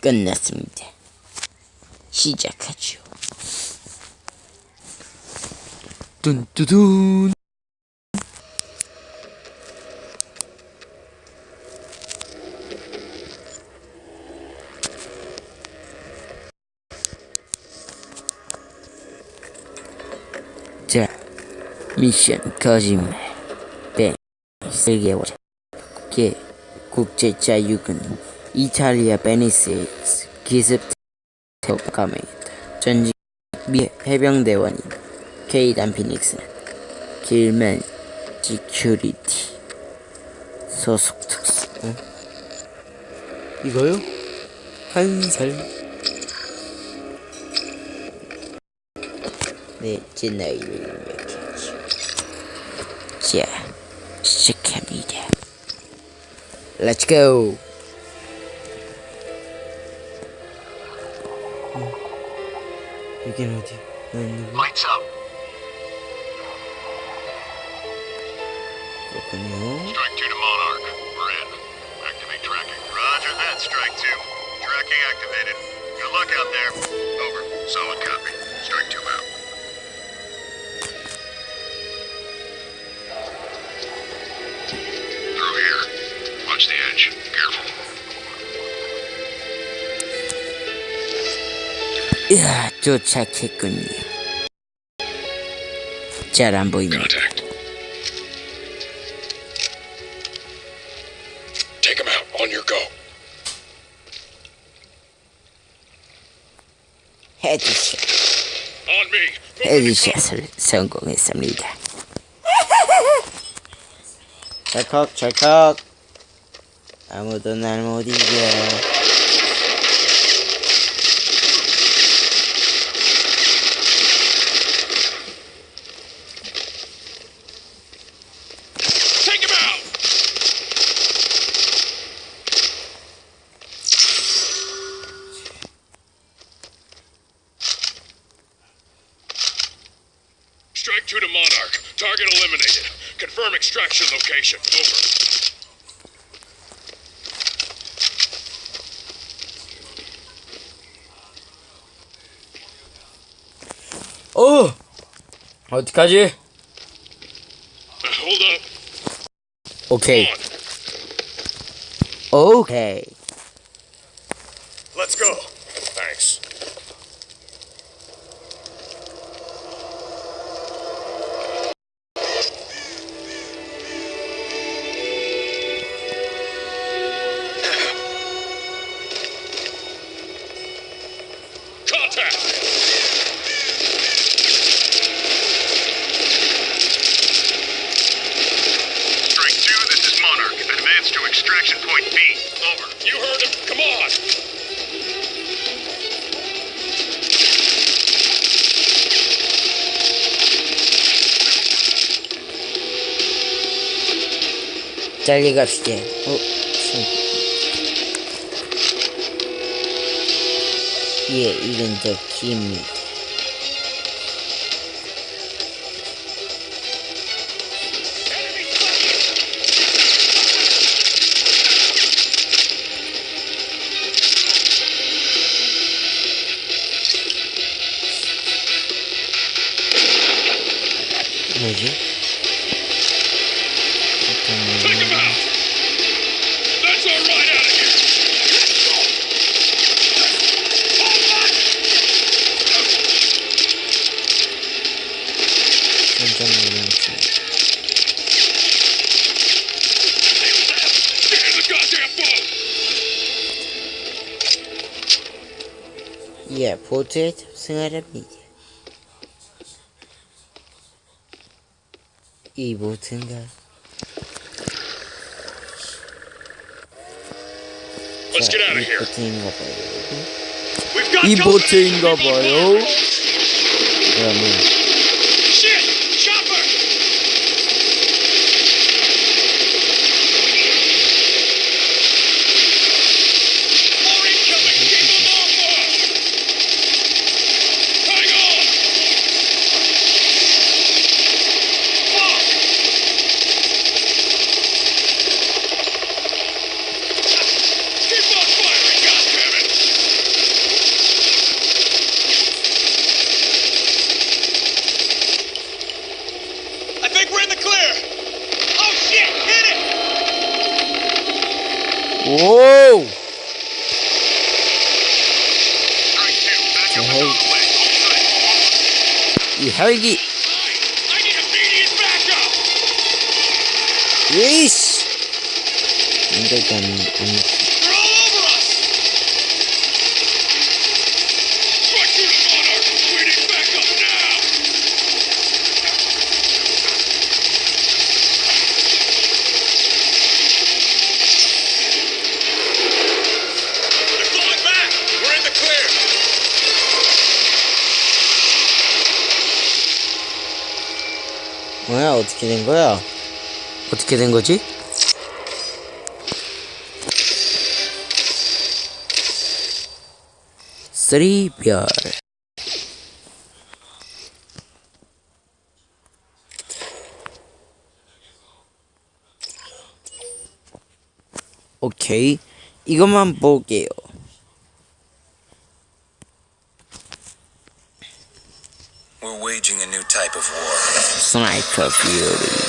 끝났습니다. 시작하죠. 뚠뚜둔. 자, 미션 거짓말. 뱅 세계와 국제자유군 이탈리아 베니스에서 기습 감행했다. 전직 미 해병대원인 케이단 피닉스는 길맨 시큐리티 소속 특수. 이거요? 한살. 네, 제 나이를 입력했죠. 자, 시작합니다. Let's go. 여긴 어디? Lights up. 그렇군요. Strike 2 to Monarch. We're in. Activate tracking. Roger that, Strike 2. Tracking activated. Good luck out there. Over. Solid copy. Strike 2 out. Through here. Watch the edge. Careful. 이야, 도착했군요. 잘 안 보입니다. Contact. Take him out. On your go. 헤드샷. On me. 헤드샷을 성공했습니다. 찰칵. 아무도 날 못 이겨. Strike 2 to Monarch. Target eliminated. Confirm extraction location. Over. 어떡하지? Hold up. 오케이. Let's go. Thanks. Contact. Strike 2, this is Monarch. Advance to extraction point B. Over. You heard him. Come on. 빨리 갑시다. 예, 이건 더 깁니다. 뭐지? Take him out. That's all right out of here. Get in the goddamn boat. 예, 보트에 탑승하랍니다. 이 보트인가? Let's get out of 이 here. 보트인가 봐요. We've got 이 company. 보트인가 봐요. 그러면 Shit! Chopper! More incoming! Keep them off us! Hang on! Fuck! Keep on firing, goddammit! 오! Strike two. Back up and 헬기. on the way. Hold tight. 이 헬기. I need immediate backup. 예이씨. 이렇게 안. They're all over us. Strike two to Monarch. We need backup now. They're falling back. We're in the clear. 뭐야, 어떻게 된 거야? 어떻게 된 거지? 쓰리별. 오케이, 이것만 볼게요. We're waging a new type of war. 스나이퍼 퓨리.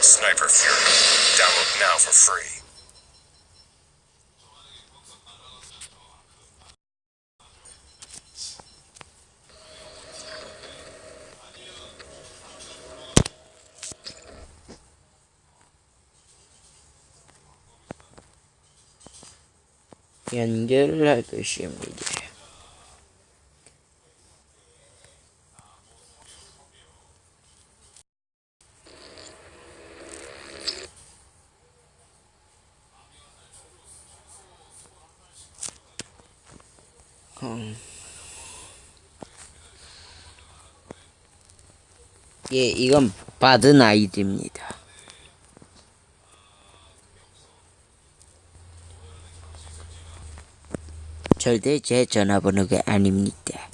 Sniper Fury. Download now for free. 연결을 할 것입니다. 예, 이건 받은 아이디입니다. 절대 제 전화번호가 아닙니다.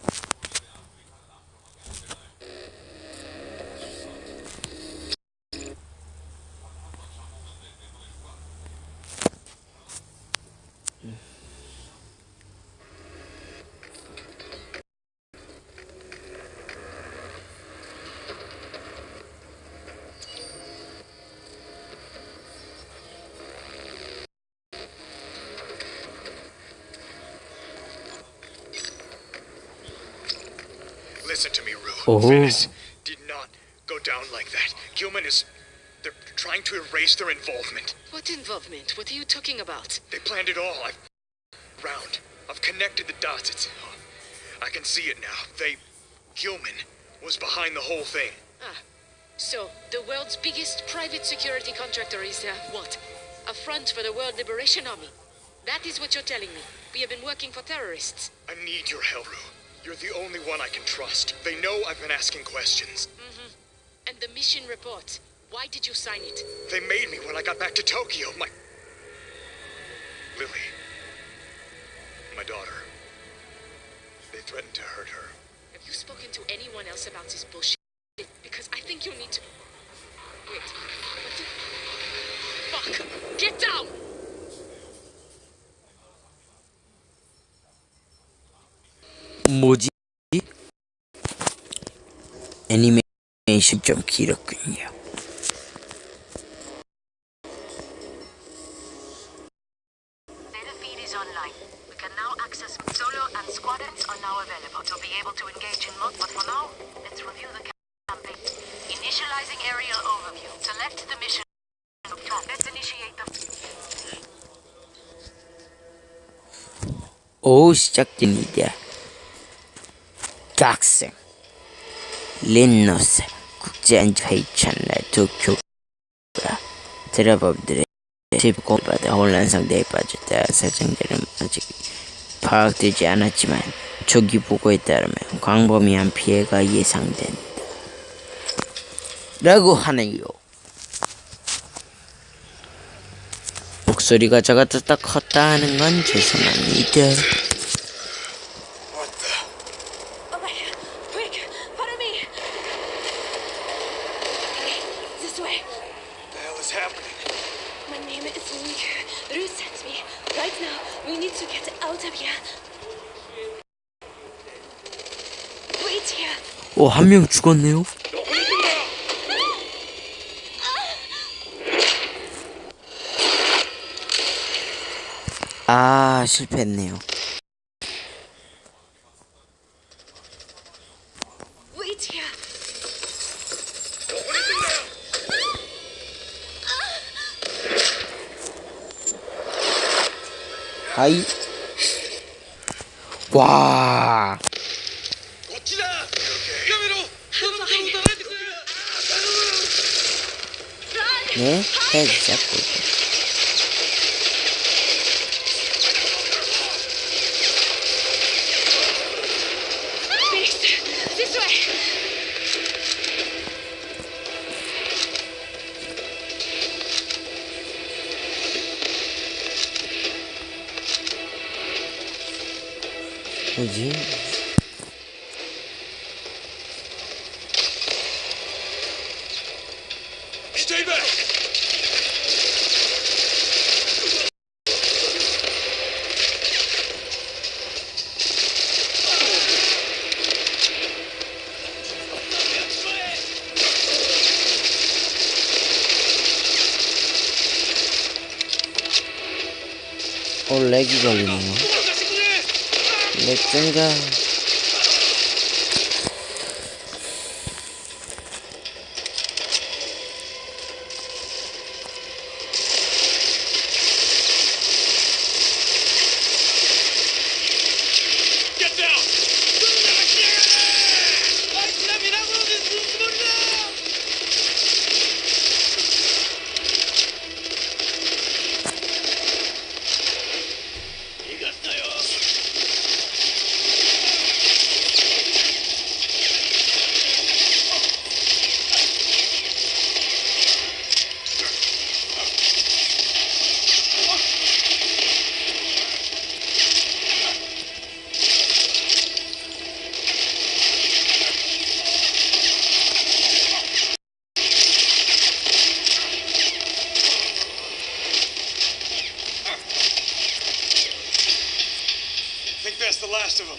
Listen to me, Rue. Oh. Venice did not go down like that. Gilman is... They're trying to erase their involvement. What involvement? What are you talking about? They planned it all. I've connected the dots. I can see it now. Gilman was behind the whole thing. So, the world's biggest private security contractor is, what? A front for the World Liberation Army. That is what you're telling me. We have been working for terrorists. I need your help, Rue. You're the only one I can trust. They know I've been asking questions. And the mission report. Why did you sign it? They made me when I got back to Tokyo. Lily. My daughter. They threatened to hurt her. Have you spoken to anyone else about this bullshit? Because I think you need to... Wait. What the... Fuck! Get down! 뭐지? 애니메이션 좀 길었군요. Data feed is online. We can now access solo and squadrons are now available to be able to engage in mode. But for now, let's review the campaign. Initializing aerial overview. Select the mission. Let's initiate the... 오, 시작됩니다. 각성 린노스 국제안전회의 첫날 도쿄가 테러범들의 공받아 혼란 상태에 빠졌다. 사정자는 아직 파악되지 않았지만 조기 보고에 따르면 광범위한 피해가 예상된다 라고 하네요. 목소리가 작았다 컸다 하는 건 죄송합니다. Wait here. 오, 한 명 죽었네요. 아, 실패했네요. Wait here. 아이. 와. 네, 헤드 잡고. This way. 뭐지? Stay back! 렉이 걸리네요. 렉 증가. Get down! I think that's the last of them.